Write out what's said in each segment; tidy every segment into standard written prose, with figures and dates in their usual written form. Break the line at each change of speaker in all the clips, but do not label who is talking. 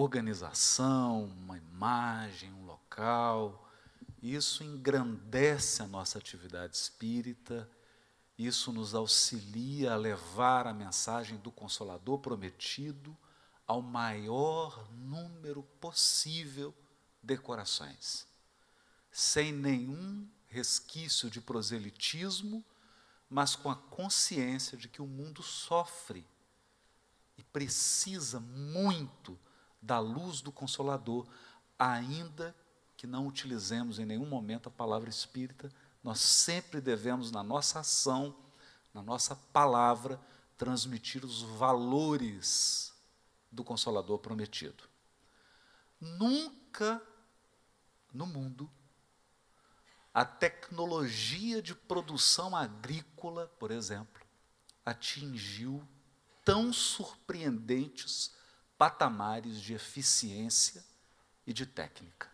organização, uma imagem, um local. Isso engrandece a nossa atividade espírita, isso nos auxilia a levar a mensagem do Consolador prometido ao maior número possível de corações, sem nenhum resquício de proselitismo, mas com a consciência de que o mundo sofre e precisa muito da luz do Consolador, ainda que não utilizemos em nenhum momento a palavra espírita. Nós sempre devemos, na nossa ação, na nossa palavra, transmitir os valores do Consolador prometido. Nunca no mundo a tecnologia de produção agrícola, por exemplo, atingiu tão surpreendentes patamares de eficiência e de técnica.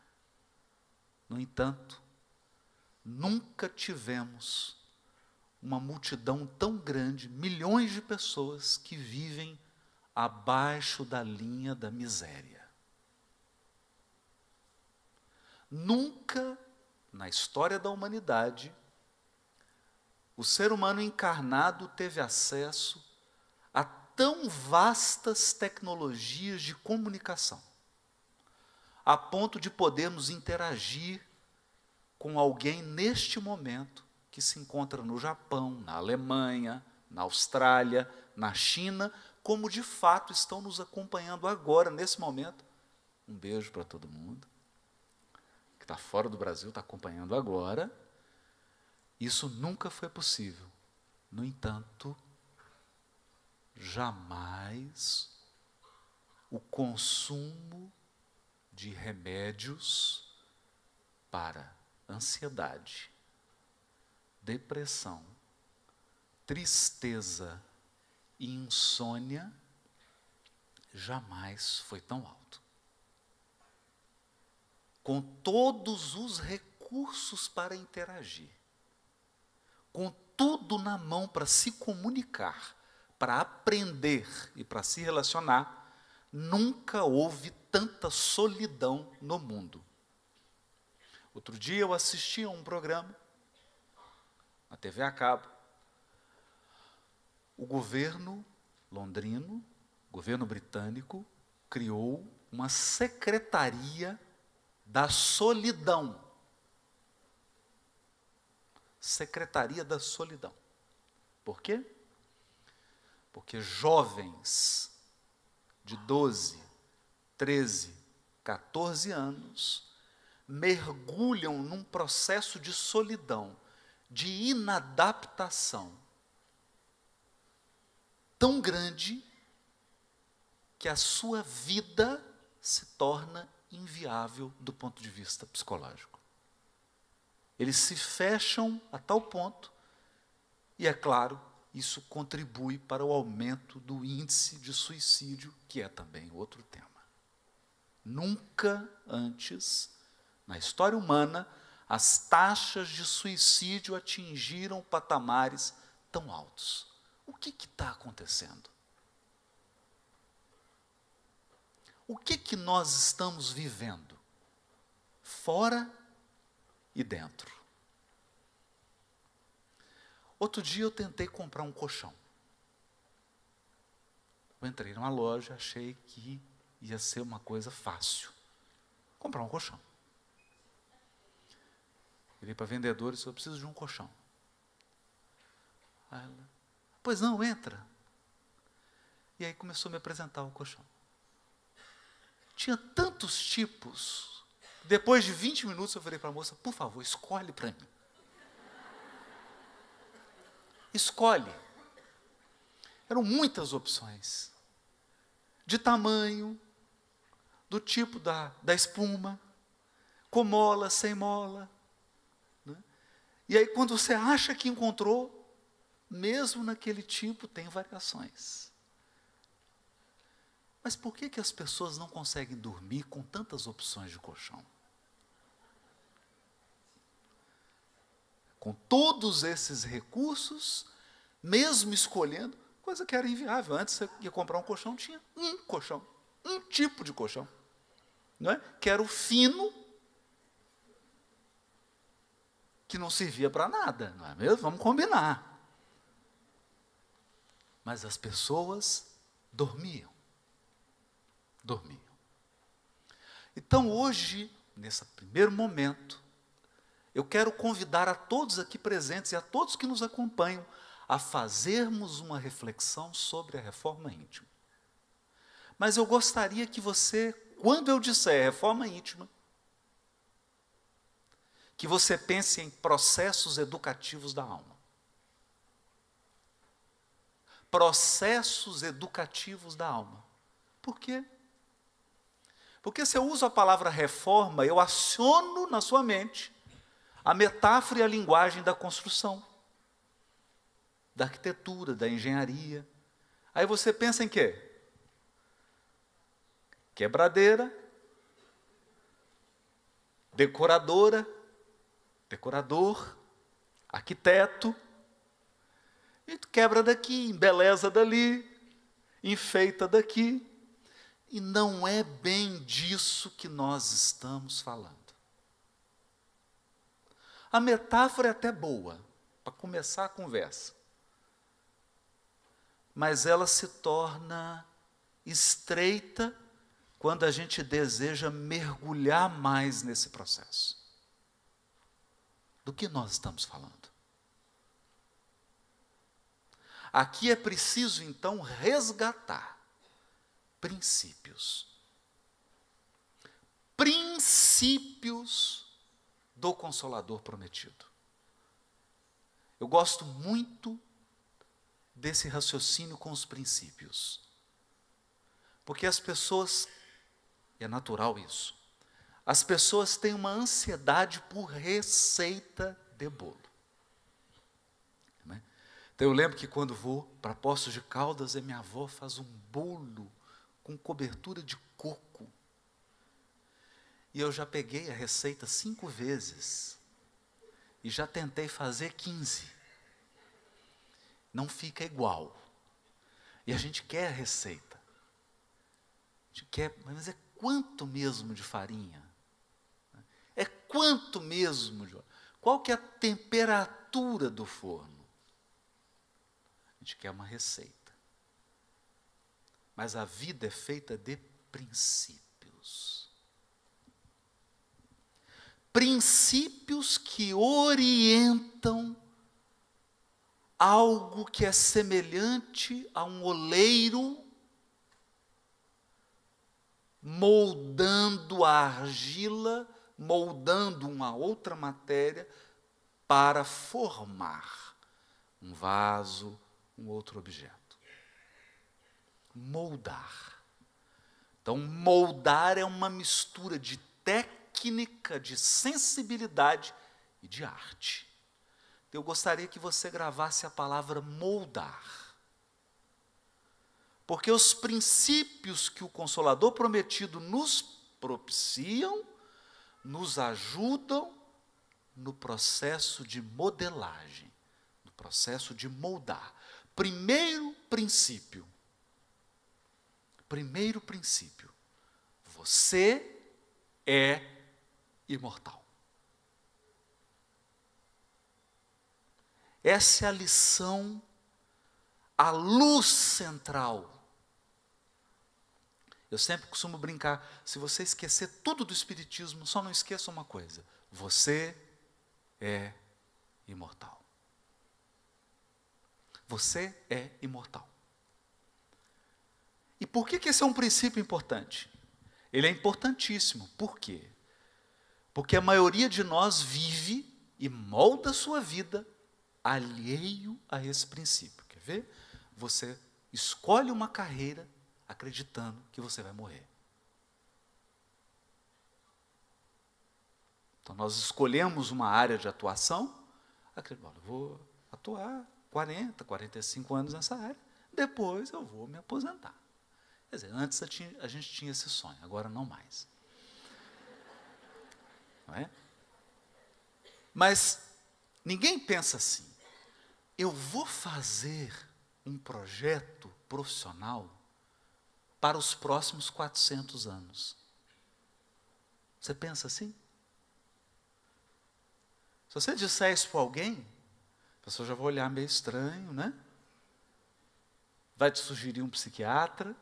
No entanto, nunca tivemos uma multidão tão grande, milhões de pessoas que vivem abaixo da linha da miséria. Nunca na história da humanidade o ser humano encarnado teve acesso a tão vastas tecnologias de comunicação, a ponto de podermos interagir com alguém neste momento que se encontra no Japão, na Alemanha, na Austrália, na China, como de fato estão nos acompanhando agora, nesse momento. Um beijo para todo mundo que está fora do Brasil, está acompanhando agora. Isso nunca foi possível. No entanto, jamais o consumo de remédios para ansiedade, depressão, tristeza e insônia jamais foi tão alto. Com todos os recursos para interagir, com tudo na mão para se comunicar, para aprender e para se relacionar, nunca houve tanta solidão no mundo. Outro dia eu assisti a um programa na TV a cabo. O governo londrino, governo britânico, criou uma secretaria da solidão. Secretaria da solidão. Por quê? Porque jovens de 12, 13, 14 anos mergulham num processo de solidão, de inadaptação tão grande que a sua vida se torna inviável do ponto de vista psicológico. Eles se fecham a tal ponto, e é claro, isso contribui para o aumento do índice de suicídio, que é também outro tema. Nunca antes, na história humana, as taxas de suicídio atingiram patamares tão altos. O que está acontecendo? O que nós estamos vivendo? Fora e dentro. Outro dia eu tentei comprar um colchão. Eu entrei numa loja, achei que ia ser uma coisa fácil. Comprar um colchão. Virei para a vendedora e disse: eu preciso de um colchão. Aí ela: pois não, entra. E aí começou a me apresentar o colchão. Tinha tantos tipos. Depois de 20 minutos eu falei para a moça: por favor, escolhe para mim. Escolhe. Eram muitas opções. De tamanho, do tipo da espuma, com mola, sem mola. Né? E aí quando você acha que encontrou, mesmo naquele tipo tem variações. Mas por que as pessoas não conseguem dormir com tantas opções de colchão? Com todos esses recursos, mesmo escolhendo, coisa que era inviável. Antes você ia comprar um colchão, tinha um colchão, um tipo de colchão. não é? Que era o fino, que não servia para nada, não é mesmo? Vamos combinar. Mas as pessoas dormiam. Dormiam. Então hoje, nesse primeiro momento, eu quero convidar a todos aqui presentes e a todos que nos acompanham a fazermos uma reflexão sobre a reforma íntima. Mas eu gostaria que você, quando eu disser reforma íntima, que você pense em processos educativos da alma. Processos educativos da alma. Por quê? Porque se eu uso a palavra reforma, eu aciono na sua mente a metáfora e a linguagem da construção, da arquitetura, da engenharia. Aí você pensa em quê? Quebradeira, decoradora, decorador, arquiteto, e quebra daqui, embeleza dali, enfeita daqui. E não é bem disso que nós estamos falando. A metáfora é até boa, para começar a conversa. Mas ela se torna estreita quando a gente deseja mergulhar mais nesse processo. Do que nós estamos falando? Aqui é preciso, então, resgatar princípios. Princípios do Consolador prometido. Eu gosto muito desse raciocínio com os princípios. Porque as pessoas, e é natural isso, as pessoas têm uma ansiedade por receita de bolo. Então eu lembro que quando vou para Poços de Caldas, a minha avó faz um bolo com cobertura de coco. E eu já peguei a receita 5 vezes. E já tentei fazer 15. Não fica igual. E a gente quer a receita. A gente quer, mas é quanto mesmo de farinha? É quanto mesmo de óleo? Qual que é a temperatura do forno? A gente quer uma receita. Mas a vida é feita de princípios. Princípios que orientam algo que é semelhante a um oleiro moldando a argila, moldando uma outra matéria para formar um vaso, um outro objeto. Moldar. Então, moldar é uma mistura de técnica, de sensibilidade e de arte. Eu gostaria que você gravasse a palavra moldar. Porque os princípios que o Consolador prometido nos propiciam, nos ajudam no processo de modelagem, no processo de moldar. Primeiro princípio, você é imortal. Essa é a lição, a luz central. Eu sempre costumo brincar, se você esquecer tudo do Espiritismo, só não esqueça uma coisa: você é imortal. Você é imortal. E por que esse é um princípio importante? Ele é importantíssimo. Por quê? Porque a maioria de nós vive e molda a sua vida alheio a esse princípio. Quer ver? Você escolhe uma carreira acreditando que você vai morrer. Então, nós escolhemos uma área de atuação, acreditando, eu vou atuar 40, 45 anos nessa área, depois eu vou me aposentar. Quer dizer, antes a gente tinha esse sonho, agora não mais. Não é? Mas ninguém pensa assim, eu vou fazer um projeto profissional para os próximos 400 anos. Você pensa assim? Se você disser isso para alguém, a pessoa já vai olhar meio estranho, né? Vai te sugerir um psiquiatra.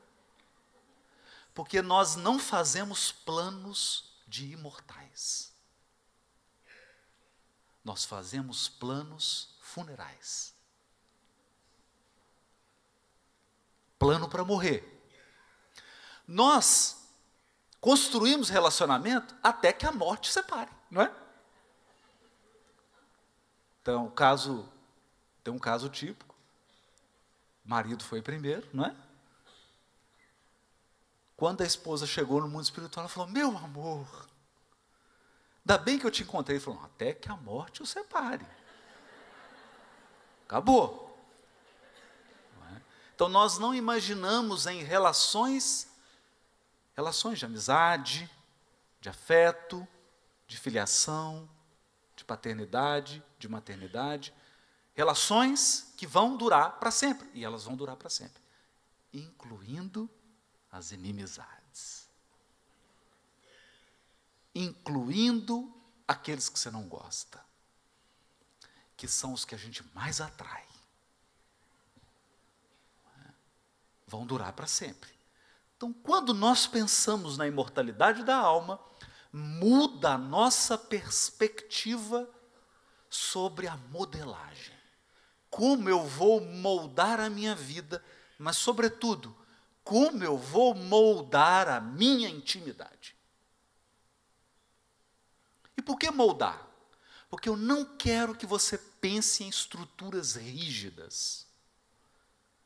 Porque nós não fazemos planos de imortais. Nós fazemos planos funerais. Plano para morrer. Nós construímos relacionamento até que a morte separe, não é? Então, tem um caso típico. O marido foi primeiro, não é? Quando a esposa chegou no mundo espiritual, ela falou, meu amor, ainda bem que eu te encontrei. Ele falou, até que a morte o separe. Acabou. Não é? Então, nós não imaginamos em relações de amizade, de afeto, de filiação, de paternidade, de maternidade, relações que vão durar para sempre, e elas vão durar para sempre, incluindo as inimizades, incluindo aqueles que você não gosta, que são os que a gente mais atrai, vão durar para sempre. Então, quando nós pensamos na imortalidade da alma, muda a nossa perspectiva sobre a modelagem. Como eu vou moldar a minha vida, mas, sobretudo, como eu vou moldar a minha intimidade. E por que moldar? Porque eu não quero que você pense em estruturas rígidas.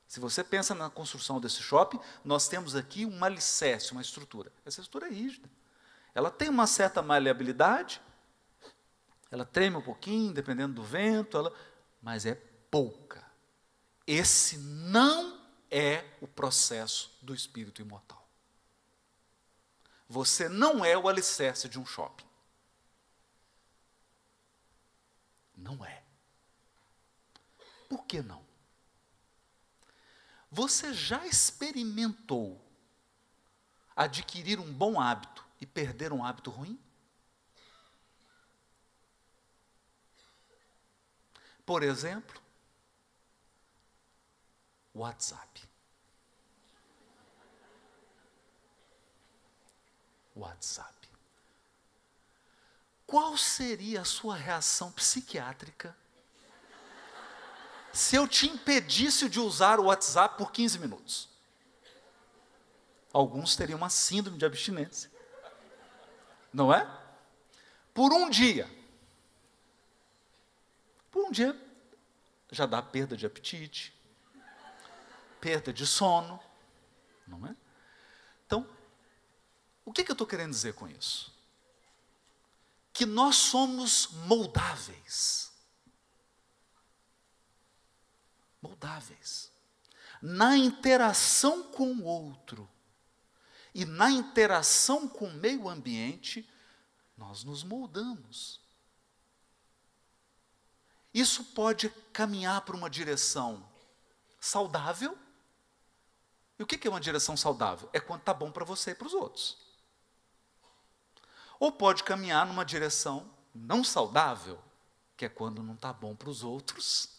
Se você pensa na construção desse shopping, nós temos aqui um alicerce, uma estrutura. Essa estrutura é rígida. Ela tem uma certa maleabilidade, ela treme um pouquinho, dependendo do vento, mas é pouca. Esse não é o processo do espírito imortal. Você não é o alicerce de um shopping. Não é. Por que não? Você já experimentou adquirir um bom hábito e perder um hábito ruim? Por exemplo, WhatsApp. WhatsApp. Qual seria a sua reação psiquiátrica se eu te impedisse de usar o WhatsApp por 15 minutos? Alguns teriam uma síndrome de abstinência. Não é? Por um dia. Por um dia já dá perda de apetite, perda de sono, não é? Então, o que eu estou querendo dizer com isso? Que nós somos moldáveis. Moldáveis. Na interação com o outro e na interação com o meio ambiente, nós nos moldamos. Isso pode caminhar para uma direção saudável. E o que é uma direção saudável? É quando está bom para você e para os outros. Ou pode caminhar numa direção não saudável, que é quando não está bom para os outros.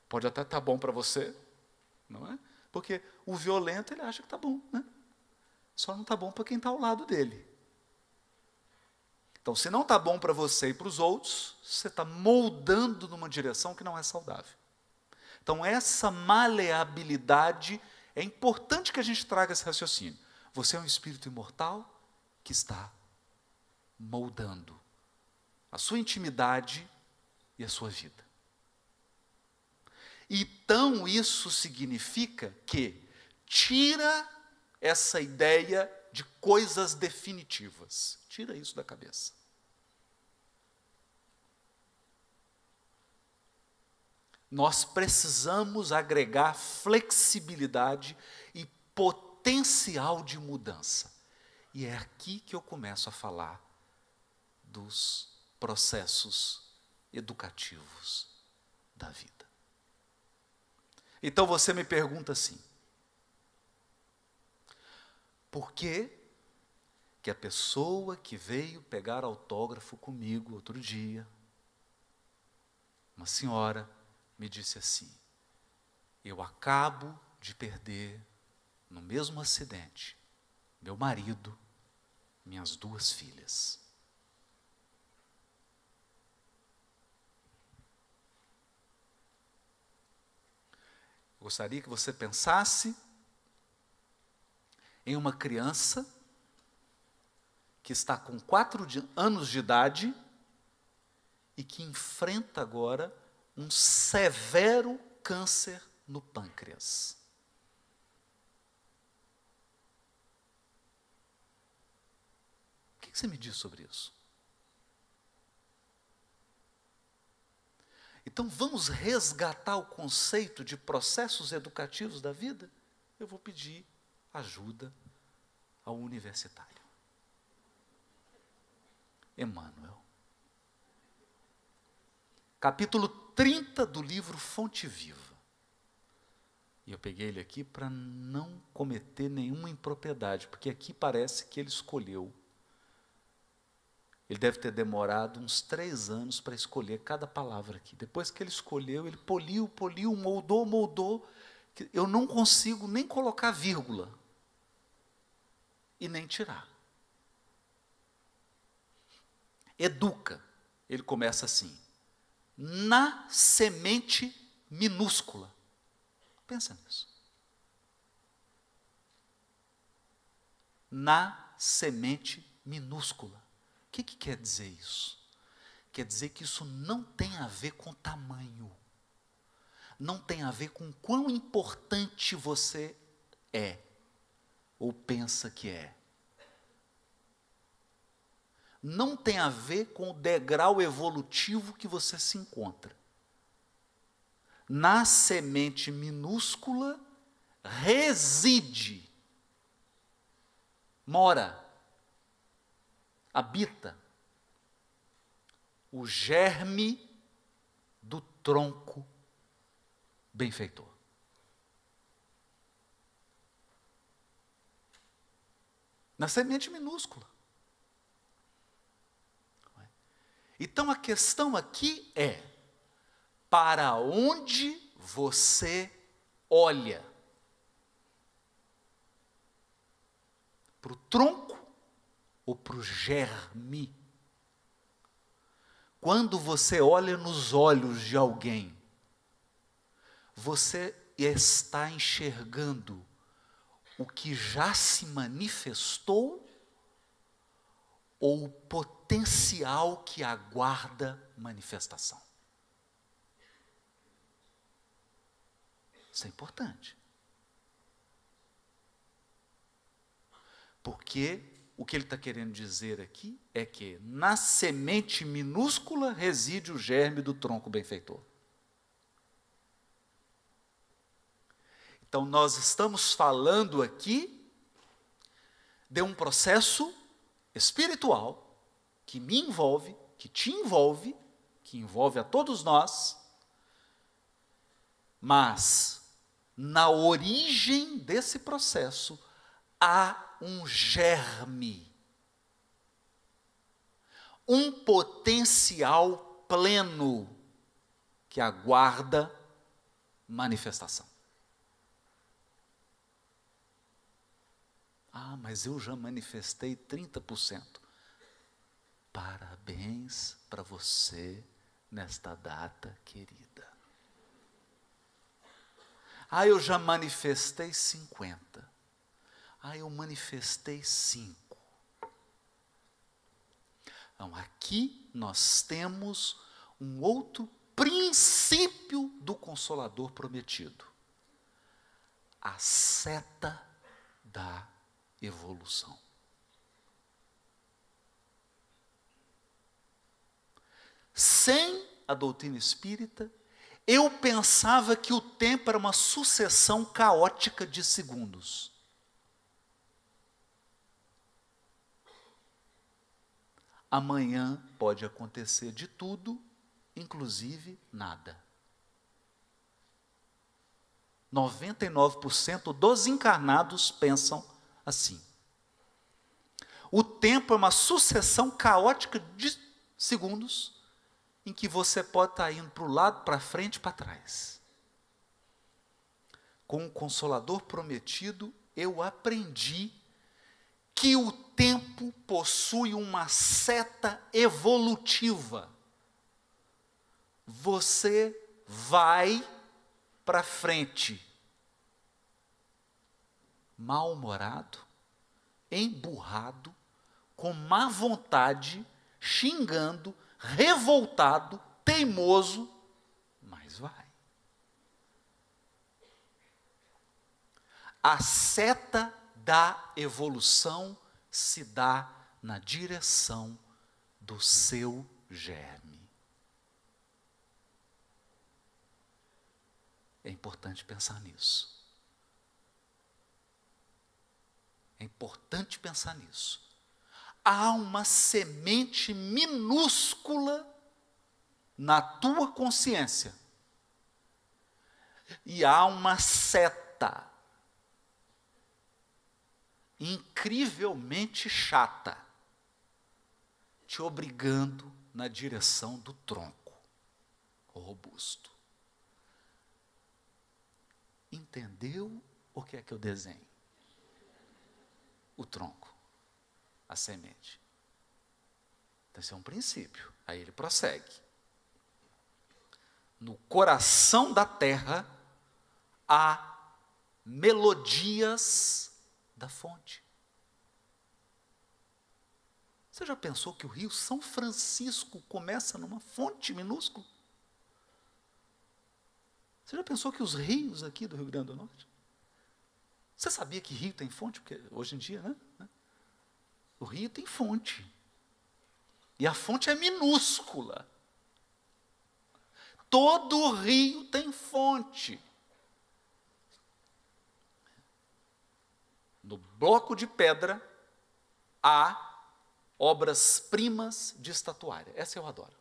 Pode até estar bom para você, não é? Porque o violento, ele acha que está bom, né? Só não está bom para quem está ao lado dele. Então, se não está bom para você e para os outros, você está moldando numa direção que não é saudável. Então, essa maleabilidade, é importante que a gente traga esse raciocínio. Você é um espírito imortal que está moldando a sua intimidade e a sua vida. Então, isso significa que tira essa ideia de coisas definitivas. Tira isso da cabeça. Nós precisamos agregar flexibilidade e potencial de mudança. E é aqui que eu começo a falar dos processos educativos da vida. Então você me pergunta assim: por que Porque a pessoa que veio pegar autógrafo comigo outro dia, uma senhora, me disse assim: eu acabo de perder, no mesmo acidente, meu marido, minhas 2 filhas. Eu gostaria que você pensasse em uma criança que está com 4 anos de idade e que enfrenta agora um severo câncer no pâncreas. O que você me diz sobre isso? Então vamos resgatar o conceito de processos educativos da vida? Eu vou pedir ajuda ao universitário Emmanuel. Capítulo 30 do livro Fonte Viva. E eu peguei ele aqui para não cometer nenhuma impropriedade, porque aqui parece que ele escolheu. Ele deve ter demorado uns 3 anos para escolher cada palavra aqui. Depois que ele escolheu, ele poliu, moldou. Eu não consigo nem colocar vírgula e nem tirar. Educa. Ele começa assim: na semente minúscula. Pensa nisso. Na semente minúscula. O que quer dizer isso? Quer dizer que isso não tem a ver com tamanho. Não tem a ver com quão importante você é, ou pensa que é. Não tem a ver com o degrau evolutivo que você se encontra. Na semente minúscula reside, mora, habita o germe do tronco benfeitor. Na semente minúscula. Então a questão aqui é: para onde você olha? Para o tronco ou para o germe? Quando você olha nos olhos de alguém, você está enxergando o que já se manifestou ou o potencial que aguarda manifestação? Isso é importante. Porque o que ele está querendo dizer aqui é que na semente minúscula reside o germe do tronco benfeitor. Então nós estamos falando aqui de um processo espiritual que me envolve, que te envolve, que envolve a todos nós, mas na origem desse processo há um germe, um potencial pleno que aguarda manifestação. Ah, mas eu já manifestei 30%. Parabéns para você nesta data querida. Ah, eu já manifestei 50%. Ah, eu manifestei 5%. Então, aqui nós temos um outro princípio do Consolador prometido. A seta da evolução. Sem a doutrina espírita, eu pensava que o tempo era uma sucessão caótica de segundos. Amanhã pode acontecer de tudo, inclusive nada. 99% dos encarnados pensam assim. O tempo é uma sucessão caótica de segundos em que você pode estar indo para o lado, para frente, para trás. Com o Consolador prometido, eu aprendi que o tempo possui uma seta evolutiva. Você vai para frente, mal-humorado, emburrado, com má vontade, xingando, revoltado, teimoso, mas vai. A seta da evolução se dá na direção do seu germe. É importante pensar nisso. É importante pensar nisso. Há uma semente minúscula na tua consciência. E há uma seta incrivelmente chata, te obrigando na direção do tronco robusto. Entendeu o que é que eu desenho? O tronco, a semente. Então, esse é um princípio. Aí ele prossegue. No coração da terra há melodias da fonte. Você já pensou que o rio São Francisco começa numa fonte minúscula? Você já pensou que os rios aqui do Rio Grande do Norte? Você sabia que rio tem fonte? Porque hoje em dia, né? O rio tem fonte. E a fonte é minúscula. Todo rio tem fonte. No bloco de pedra há obras-primas de estatuária. Essa eu adoro.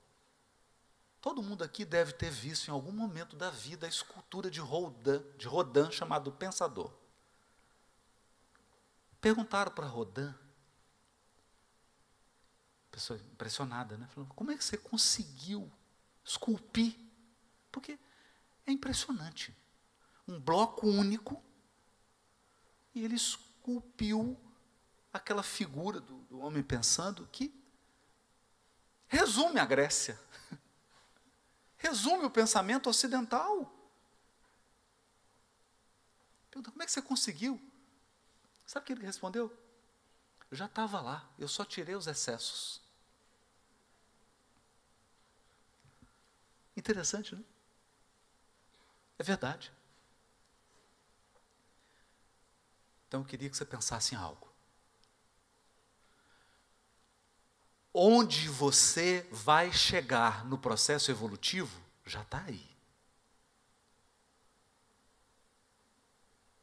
Todo mundo aqui deve ter visto em algum momento da vida a escultura de Rodin chamado Pensador. Perguntaram para Rodin, pessoa impressionada, né? Falando, como é que você conseguiu esculpir? Porque é impressionante. Um bloco único, e ele esculpiu aquela figura do homem pensando que resume a Grécia. Resume o pensamento ocidental. Pergunta, como é que você conseguiu? Sabe o que ele respondeu? Eu já estava lá, eu só tirei os excessos. Interessante, né? É verdade. Então eu queria que você pensasse em algo. Onde você vai chegar no processo evolutivo, já está aí.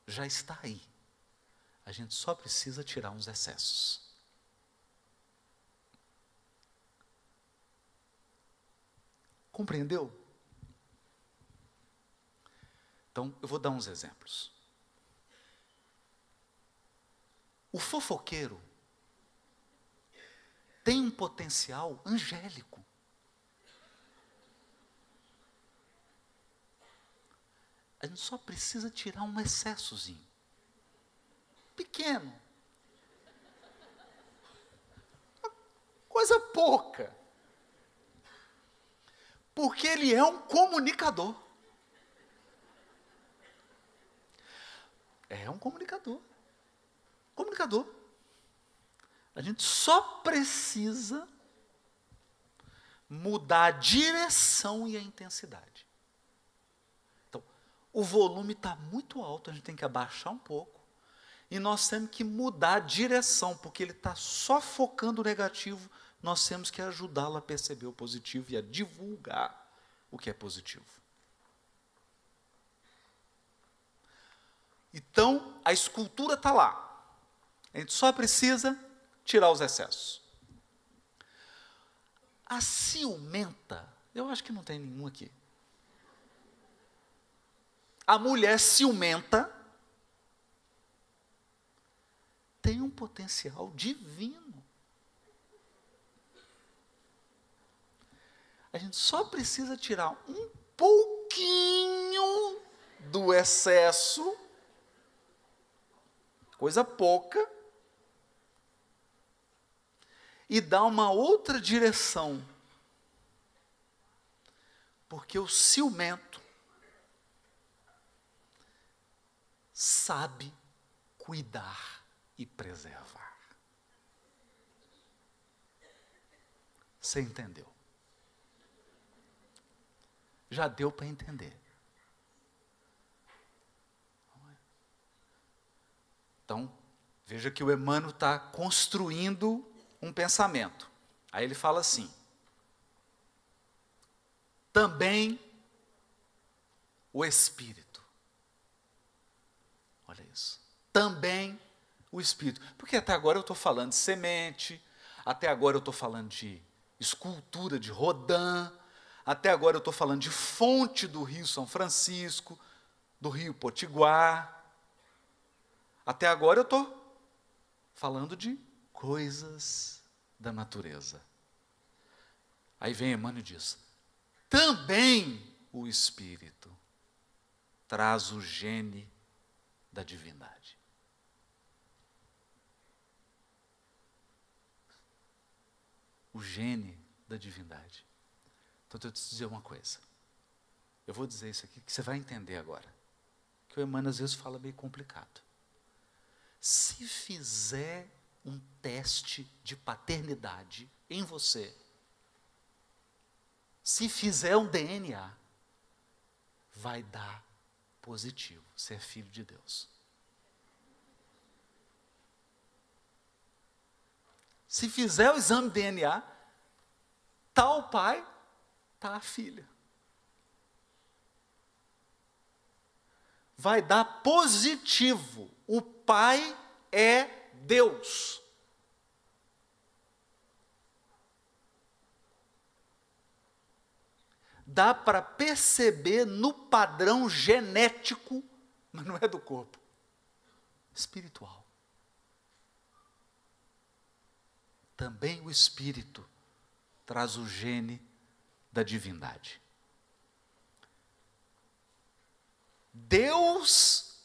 Já está aí. A gente só precisa tirar uns excessos. Compreendeu? Então, eu vou dar uns exemplos. O fofoqueiro tem um potencial angélico. A gente só precisa tirar um excessozinho. Pequeno. Coisa pouca. Porque ele é um comunicador. É um comunicador. Comunicador. A gente só precisa mudar a direção e a intensidade. Então, o volume está muito alto, a gente tem que abaixar um pouco. E nós temos que mudar a direção, porque ele está só focando o negativo. Nós temos que ajudá-lo a perceber o positivo e a divulgar o que é positivo. Então, a escultura está lá. A gente só precisa tirar os excessos. A ciumenta, eu acho que não tem nenhum aqui. A mulher ciumenta tem um potencial potencial divino. A gente só precisa tirar um pouquinho do excesso, coisa pouca, e dar uma outra direção. Porque o ciumento sabe cuidar e preservar. Você entendeu? Já deu para entender. Então, veja que o Emmanuel está construindo um pensamento. Aí ele fala assim: também o Espírito. Olha isso. Também o Espírito. Porque até agora eu estou falando de semente, até agora eu estou falando de escultura de Rodin, até agora eu estou falando de fonte do Rio São Francisco, do Rio Potiguar. Até agora eu estou falando de coisas da natureza. Aí vem Emmanuel e diz: também o Espírito traz o gene da divindade. O gene da divindade. Então, eu te dizer uma coisa. Eu vou dizer isso aqui, que você vai entender agora. Que o Emmanuel às vezes fala meio complicado. Se fizer um teste de paternidade em você, se fizer um DNA, vai dar positivo. Você é filho de Deus. Se fizer o exame de DNA, tá o pai, tá a filha. Vai dar positivo. O pai é Deus. Dá para perceber no padrão genético, mas não é do corpo, espiritual. Também o Espírito traz o gene da divindade. Deus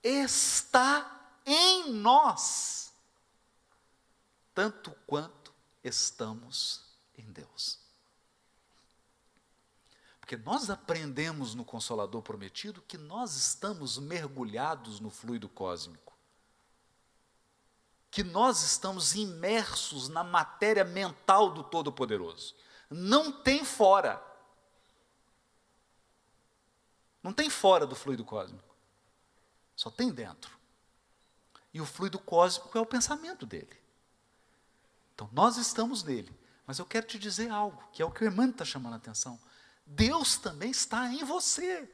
está em nós, tanto quanto estamos em Deus. Porque nós aprendemos no Consolador Prometido que nós estamos mergulhados no fluido cósmico. Que nós estamos imersos na matéria mental do Todo-Poderoso. Não tem fora. Não tem fora do fluido cósmico. Só tem dentro. E o fluido cósmico é o pensamento dele. Então, nós estamos nele. Mas eu quero te dizer algo, que é o que o Emmanuel está chamando a atenção. Deus também está em você.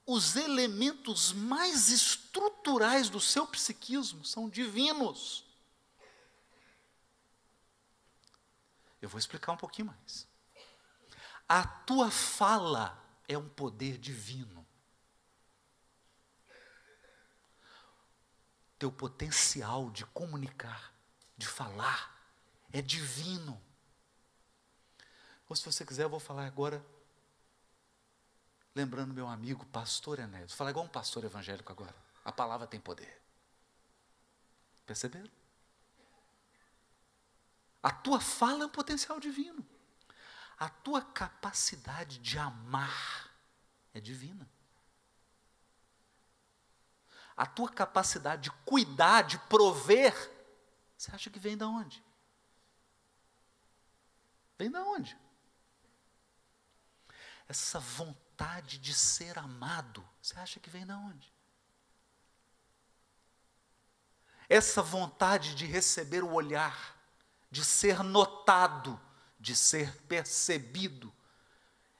Os elementos mais estruturais do seu psiquismo são divinos. Eu vou explicar um pouquinho mais. A tua fala é um poder divino. Teu potencial de comunicar, de falar, é divino. Ou se você quiser, eu vou falar agora, lembrando meu amigo, pastor Enéas. Vou falar igual um pastor evangélico agora. A palavra tem poder. Perceberam? A tua fala é um potencial divino. A tua capacidade de amar é divina. A tua capacidade de cuidar, de prover, você acha que vem de onde? Vem de onde? Essa vontade de ser amado, você acha que vem de onde? Essa vontade de receber o olhar, de ser notado, de ser percebido,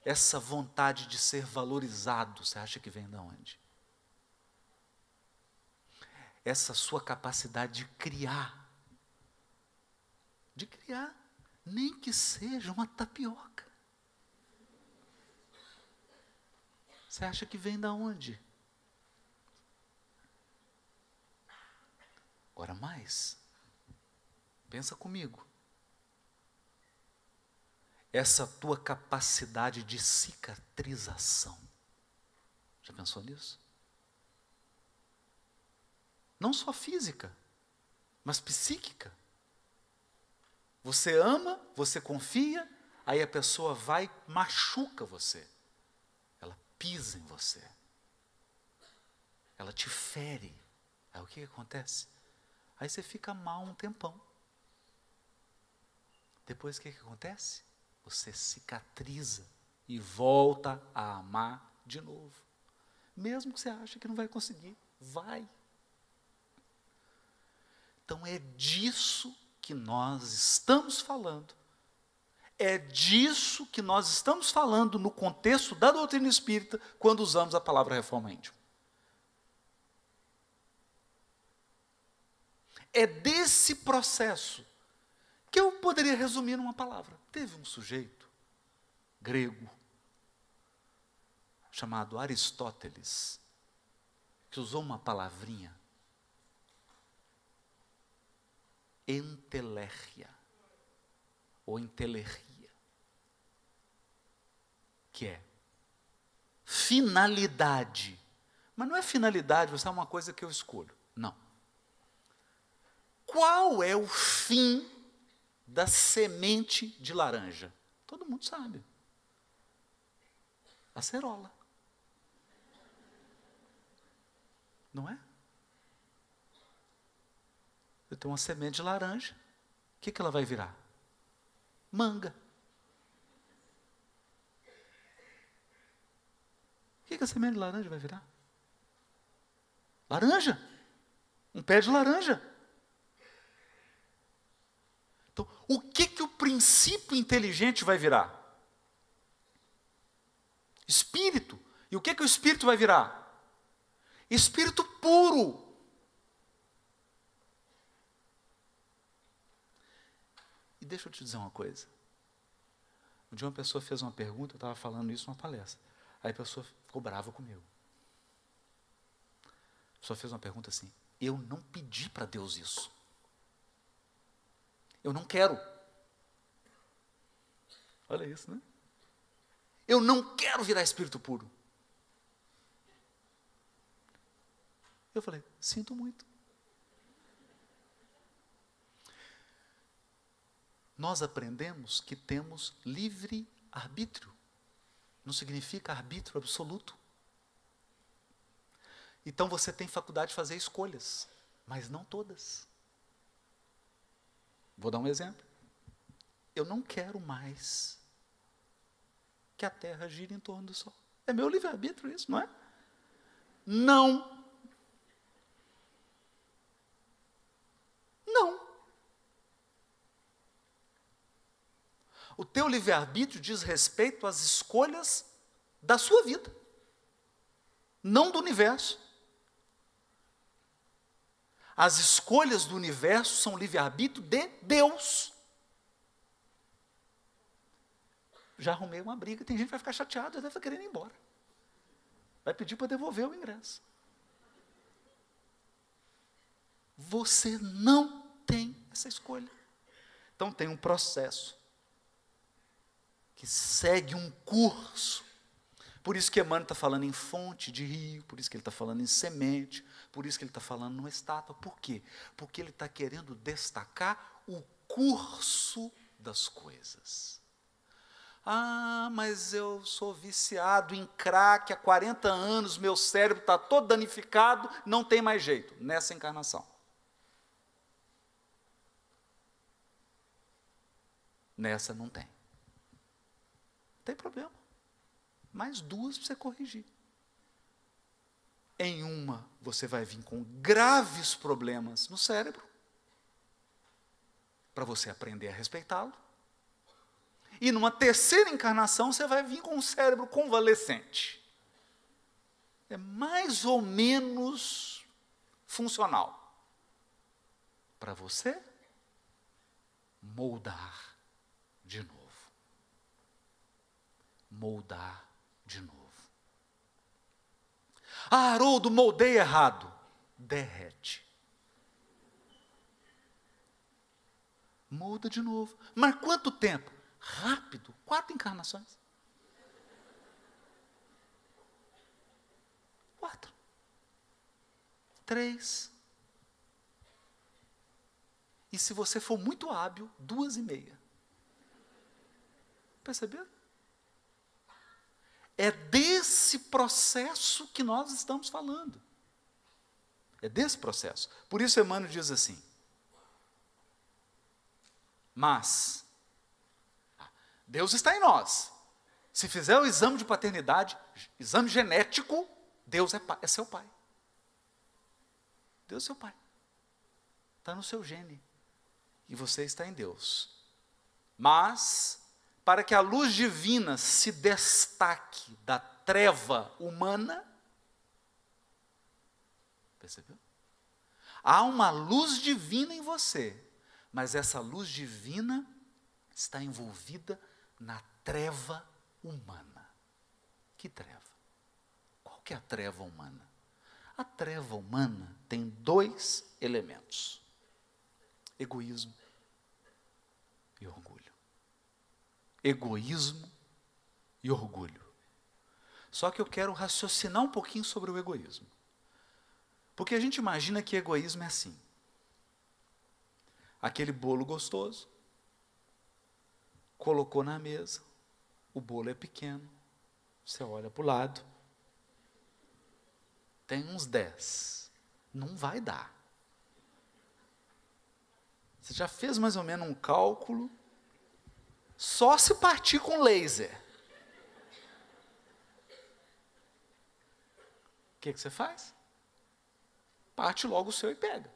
essa vontade de ser valorizado, você acha que vem de onde? Essa sua capacidade de criar, nem que seja uma tapioca. Você acha que vem da onde? Agora mais. Pensa comigo. Essa tua capacidade de cicatrização. Já pensou nisso? Não só física, mas psíquica. Você ama, você confia, aí a pessoa vai, machuca você. Ela pisa em você. Ela te fere. Aí o que acontece? Aí você fica mal um tempão. Depois o que acontece? Você cicatriza e volta a amar de novo. Mesmo que você ache que não vai conseguir, vai. Então é disso que nós estamos falando. É disso que nós estamos falando no contexto da doutrina espírita, quando usamos a palavra reforma íntima. É desse processo que eu poderia resumir numa palavra. Teve um sujeito grego chamado Aristóteles que usou uma palavrinha, entelérria ou entelerria, que é finalidade. Mas não é finalidade, você é uma coisa que eu escolho. Não. Qual é o fim da semente de laranja? Todo mundo sabe. Acerola. Não é? Eu tenho uma semente de laranja. O que ela vai virar? Manga. O que a semente de laranja vai virar? Laranja. Um pé de laranja. Então, o que o princípio inteligente vai virar? Espírito. E o que o espírito vai virar? Espírito puro. E deixa eu te dizer uma coisa. Um dia uma pessoa fez uma pergunta, eu estava falando isso numa palestra. Aí a pessoa ficou brava comigo. A pessoa fez uma pergunta assim: eu não pedi para Deus isso. Eu não quero. Olha isso, né? Eu não quero virar espírito puro. Eu falei, sinto muito. Nós aprendemos que temos livre arbítrio. Não significa arbítrio absoluto. Então você tem faculdade de fazer escolhas, mas não todas. Vou dar um exemplo. Eu não quero mais que a Terra gire em torno do Sol. É meu livre-arbítrio isso, não é? Não. Não. O teu livre-arbítrio diz respeito às escolhas da sua vida, não do universo. As escolhas do universo são livre-arbítrio de Deus. Já arrumei uma briga, tem gente que vai ficar chateada, já deve estar querendo ir embora. Vai pedir para devolver o ingresso. Você não tem essa escolha. Então tem um processo que segue um curso. Por isso que Emmanuel está falando em fonte de rio, por isso que ele está falando em semente, por isso que ele está falando numa estátua. Por quê? Porque ele está querendo destacar o curso das coisas. Ah, mas eu sou viciado em crack há 40 anos, meu cérebro está todo danificado, não tem mais jeito, nessa encarnação. Nessa não tem. Não tem problema. Mais duas para você corrigir. Em uma, você vai vir com graves problemas no cérebro, para você aprender a respeitá-lo. E numa terceira encarnação, você vai vir com um cérebro convalescente. É mais ou menos funcional. Para você moldar de novo. Moldar de novo. Ah, Haroldo, moldei errado. Derrete. Molda de novo. Mas quanto tempo? Rápido. 4 encarnações. 4. 3. E se você for muito hábil, 2,5. Perceberam? É desse processo que nós estamos falando. É desse processo. Por isso Emmanuel diz assim: mas Deus está em nós. Se fizer o exame de paternidade, exame genético, Deus é seu pai. Deus é seu pai. Está no seu gene. E você está em Deus. Mas, para que a luz divina se destaque da treva humana, percebeu? Há uma luz divina em você, mas essa luz divina está envolvida na treva humana. Que treva? Qual que é a treva humana? A treva humana tem 2 elementos: egoísmo e orgulho. Egoísmo e orgulho. Só que eu quero raciocinar um pouquinho sobre o egoísmo. Porque a gente imagina que egoísmo é assim: aquele bolo gostoso, colocou na mesa, o bolo é pequeno, você olha para o lado, tem uns 10, não vai dar. Você já fez mais ou menos um cálculo, só se partir com laser. O que você faz? Parte logo o seu e pega.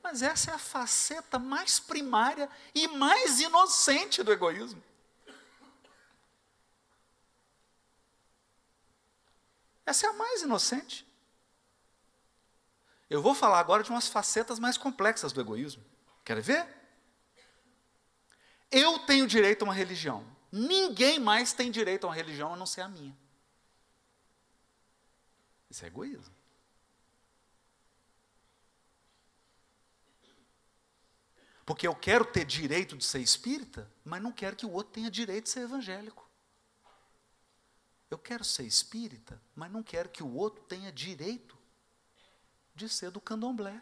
Mas essa é a faceta mais primária e mais inocente do egoísmo. Essa é a mais inocente. Eu vou falar agora de umas facetas mais complexas do egoísmo. Quer ver? Eu tenho direito a uma religião. Ninguém mais tem direito a uma religião a não ser a minha. Isso é egoísmo. Porque eu quero ter direito de ser espírita, mas não quero que o outro tenha direito de ser evangélico. Eu quero ser espírita, mas não quero que o outro tenha direito de ser do candomblé,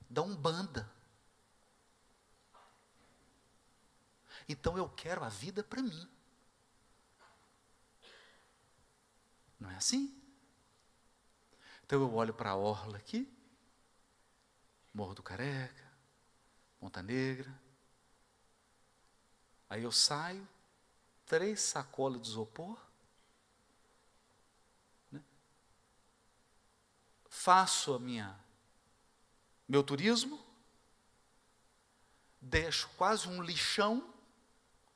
da umbanda. Então eu quero a vida para mim. Não é assim? Então eu olho para a orla aqui, Morro do Careca, Ponta Negra. Aí eu saio, 3 sacolas de isopor, né? Faço meu turismo, deixo quase um lixão,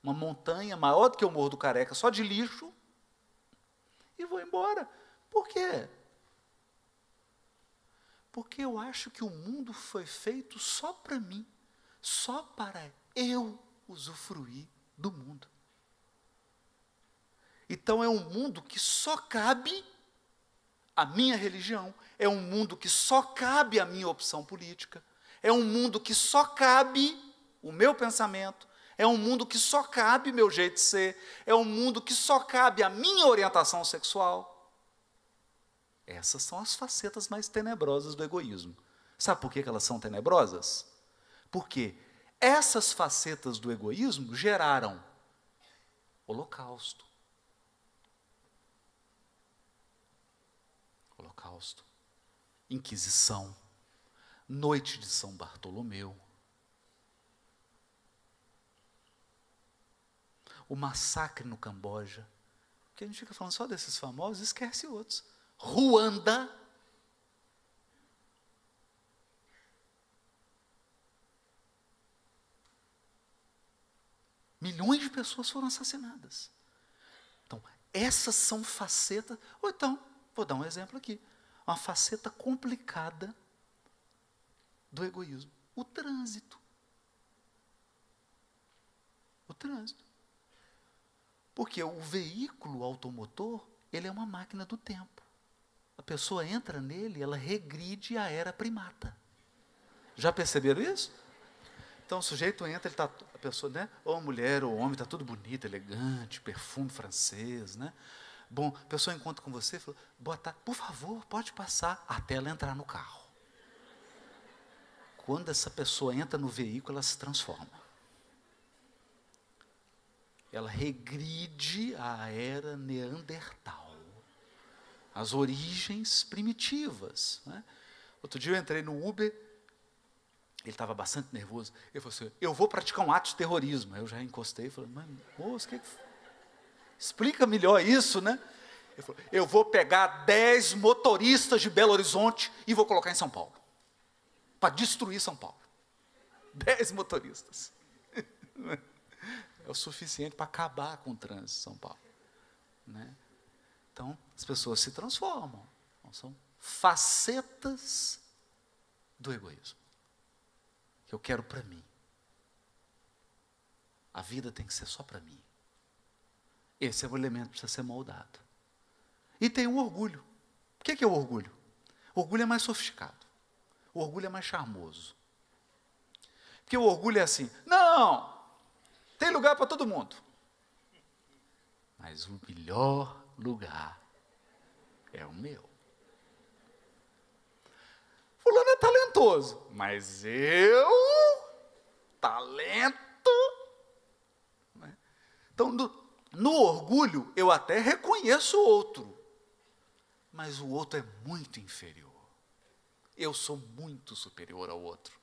uma montanha maior do que o Morro do Careca, só de lixo, e vou embora. Por quê? Porque eu acho que o mundo foi feito só para mim, só para eu usufruir do mundo. Então é um mundo que só cabe a minha religião, é um mundo que só cabe a minha opção política, é um mundo que só cabe o meu pensamento, é um mundo que só cabe meu jeito de ser, é um mundo que só cabe a minha orientação sexual. Essas são as facetas mais tenebrosas do egoísmo. Sabe por que elas são tenebrosas? Porque essas facetas do egoísmo geraram Holocausto. Holocausto, Inquisição, Noite de São Bartolomeu, o massacre no Camboja, porque a gente fica falando só desses famosos, esquece outros. Ruanda, milhões de pessoas foram assassinadas. Então, essas são facetas. Ou então, vou dar um exemplo aqui, uma faceta complicada do egoísmo: o trânsito. O trânsito. Porque o veículo automotor, ele é uma máquina do tempo. a pessoa entra nele, ela regride a era primata. Já perceberam isso? Então o sujeito entra, ele tá, a pessoa, né? Ou a mulher ou o homem, está tudo bonito, elegante, perfume francês, né? Bom, a pessoa encontra com você e fala, boa tarde, por favor, pode passar, até ela entrar no carro. Quando essa pessoa entra no veículo, ela se transforma. Ela regride à era Neandertal, as origens primitivas, né? Outro dia eu entrei no Uber, ele estava bastante nervoso, ele falou assim, eu vou praticar um ato de terrorismo. Eu já encostei e falei, mas moço, explica melhor isso, né? Ele falou, eu vou pegar 10 motoristas de Belo Horizonte e vou colocar em São Paulo, para destruir São Paulo. 10 motoristas. É o suficiente para acabar com o trânsito de São Paulo, né? Então, as pessoas se transformam. São facetas do egoísmo. Que eu quero para mim. A vida tem que ser só para mim. Esse é o elemento que precisa ser moldado. E tem o orgulho. O que é o orgulho? O orgulho é mais sofisticado. O orgulho é mais charmoso. Porque o orgulho é assim, não, tem lugar para todo mundo. Mas o melhor lugar é o meu. Fulano é talentoso, mas talento. Né? Então, no orgulho, eu até reconheço o outro, mas o outro é muito inferior. Eu sou muito superior ao outro.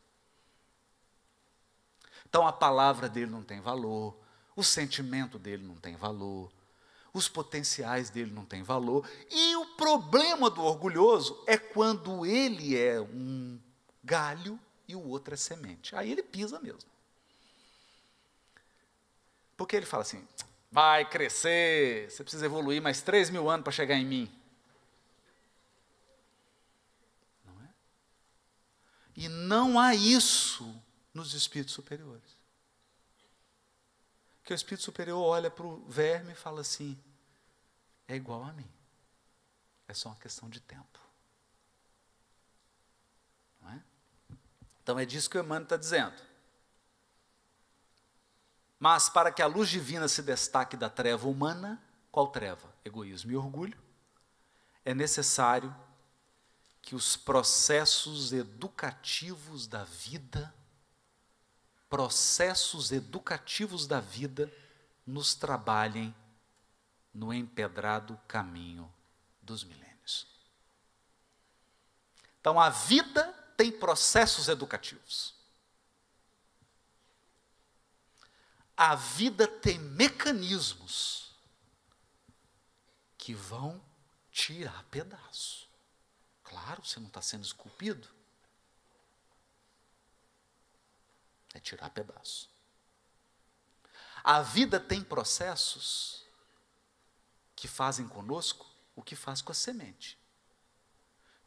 Então, a palavra dele não tem valor, o sentimento dele não tem valor, os potenciais dele não têm valor. E o problema do orgulhoso é quando ele é um galho e o outro é semente. Aí ele pisa mesmo. Porque ele fala assim, vai crescer, você precisa evoluir mais 3.000 anos para chegar em mim. Não é? E não há isso nos espíritos superiores. Que o espírito superior olha para o verme e fala assim, é igual a mim. É só uma questão de tempo. Não é? Então é disso que o Emmanuel está dizendo. Mas para que a luz divina se destaque da treva humana, qual treva? Egoísmo e orgulho. É necessário que os processos educativos da vida nos trabalhem no empedrado caminho dos milênios. Então, a vida tem processos educativos. A vida tem mecanismos que vão tirar pedaço. Claro, você não está sendo esculpido. É tirar pedaço. A vida tem processos que fazem conosco o que faz com a semente.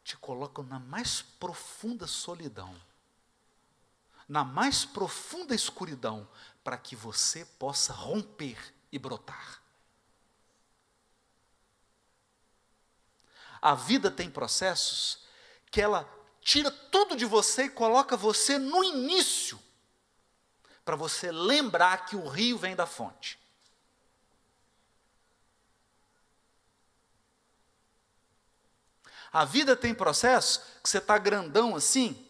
Te colocam na mais profunda solidão, na mais profunda escuridão, para que você possa romper e brotar. A vida tem processos que ela tira tudo de você e coloca você no início, para você lembrar que o rio vem da fonte. A vida tem processo que você está grandão assim,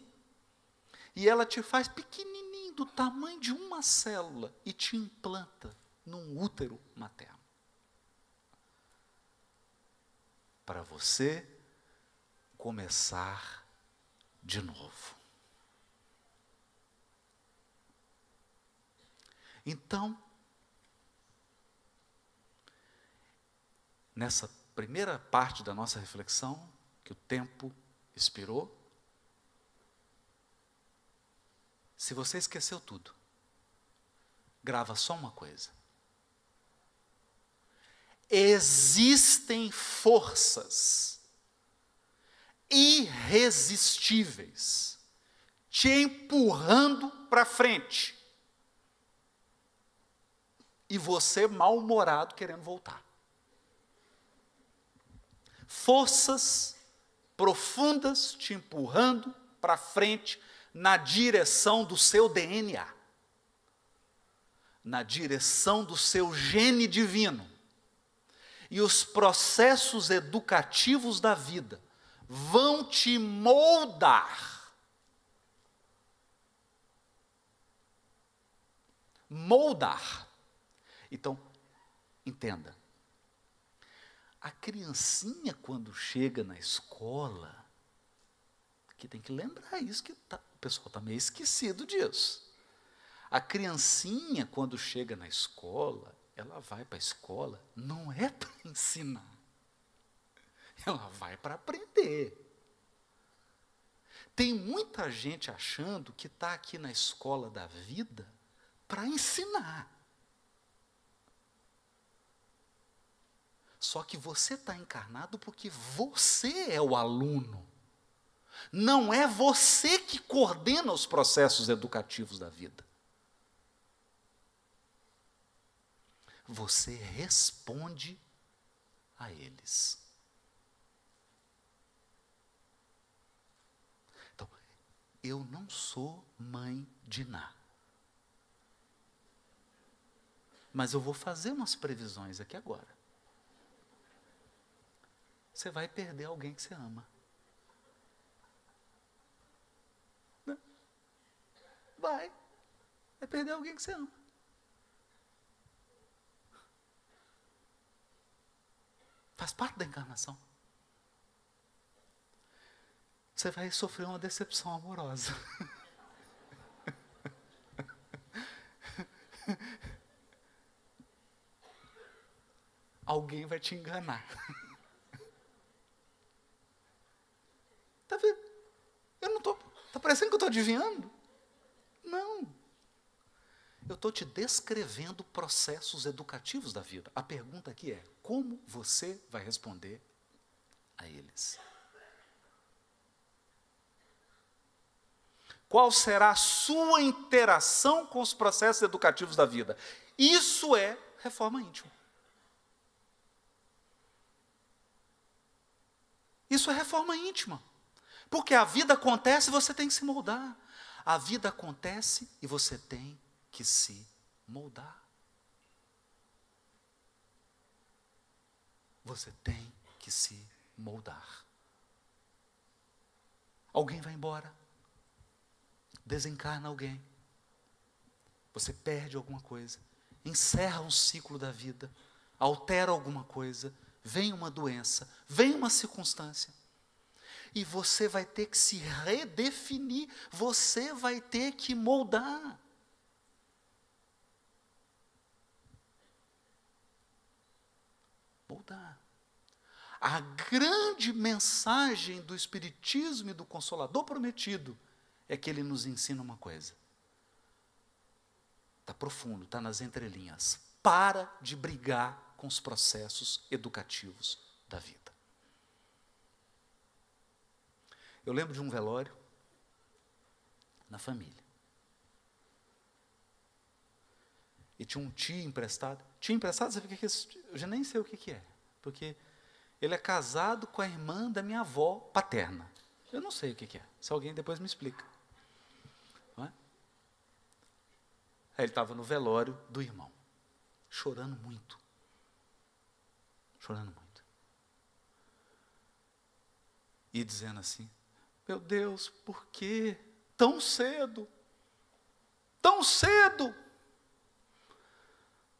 e ela te faz pequenininho, do tamanho de uma célula, e te implanta num útero materno. Para você começar de novo. Então, nessa primeira parte da nossa reflexão, que o tempo expirou, se você esqueceu tudo, grava só uma coisa. Existem forças irresistíveis te empurrando para frente. E você mal-humorado querendo voltar. Forças profundas te empurrando para frente na direção do seu DNA, na direção do seu gene divino. E os processos educativos da vida vão te moldar. Moldar. Então, entenda. A criancinha, quando chega na escola, que tem que lembrar isso, que o pessoal está meio esquecido disso. A criancinha, quando chega na escola, ela vai para a escola, não é para ensinar. Ela vai para aprender. Tem muita gente achando que está aqui na escola da vida para ensinar. Só que você está encarnado porque você é o aluno. Não é você que coordena os processos educativos da vida. Você responde a eles. Então, eu não sou mãe de Ná. Mas eu vou fazer umas previsões aqui agora. Você vai perder alguém que você ama. Vai perder alguém que você ama. Faz parte da encarnação. Você vai sofrer uma decepção amorosa. Alguém vai te enganar. Tá vendo? Eu não estou. Está parecendo que eu estou adivinhando? Não. Eu estou te descrevendo processos educativos da vida. A pergunta aqui é: como você vai responder a eles? Qual será a sua interação com os processos educativos da vida? Isso é reforma íntima. Isso é reforma íntima. Porque a vida acontece e você tem que se moldar. A vida acontece e você tem que se moldar. Você tem que se moldar. Alguém vai embora. Desencarna alguém. Você perde alguma coisa. Encerra um ciclo da vida. Altera alguma coisa. Vem uma doença. Vem uma circunstância. E você vai ter que se redefinir. Você vai ter que moldar. Moldar. A grande mensagem do Espiritismo e do Consolador Prometido é que ele nos ensina uma coisa. Está profundo, está nas entrelinhas. Para de brigar com os processos educativos da vida. Eu lembro de um velório na família. E tinha um tio emprestado. Tio emprestado, sabe o que é isso? Eu já nem sei o que é. Porque ele é casado com a irmã da minha avó paterna. Eu não sei o que é. Se alguém depois me explica. Não é? Aí ele estava no velório do irmão. Chorando muito. Chorando muito. E dizendo assim: meu Deus, por que tão cedo? Tão cedo!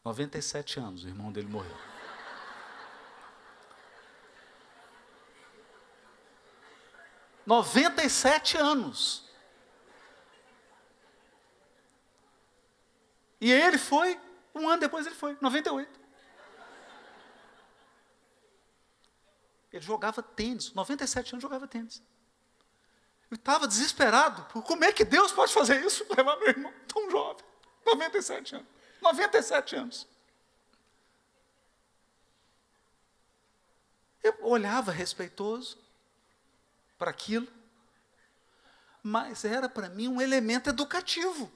97 anos, o irmão dele morreu. – 97 anos. E ele foi, um ano depois ele foi, 98. Ele jogava tênis, 97 anos jogava tênis. Eu estava desesperado, por como é que Deus pode fazer isso? Levar meu irmão tão jovem, 97 anos. 97 anos. Eu olhava respeitoso para aquilo, mas era para mim um elemento educativo.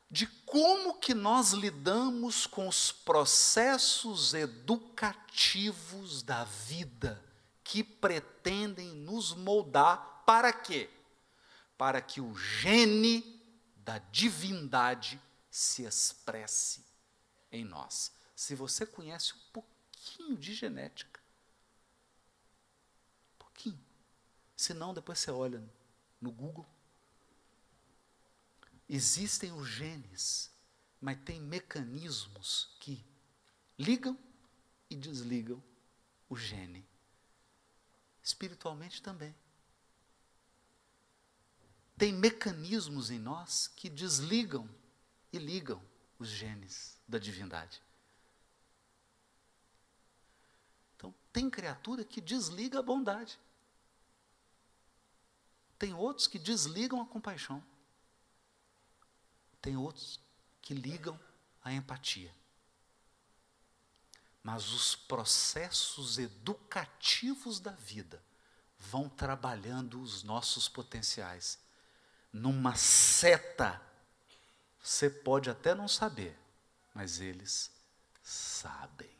de como que nós lidamos com os processos educativos da vida que pretendem nos moldar para quê? Para que o gene da divindade se expresse em nós. Se você conhece um pouquinho de genética, um pouquinho, se não, depois você olha no Google. Existem os genes, mas tem mecanismos que ligam e desligam o gene. Espiritualmente também. Tem mecanismos em nós que desligam e ligam os genes da divindade. Então, tem criatura que desliga a bondade. Tem outros que desligam a compaixão. Tem outros que ligam a empatia. Mas os processos educativos da vida vão trabalhando os nossos potenciais. Numa seta, você pode até não saber, mas eles sabem.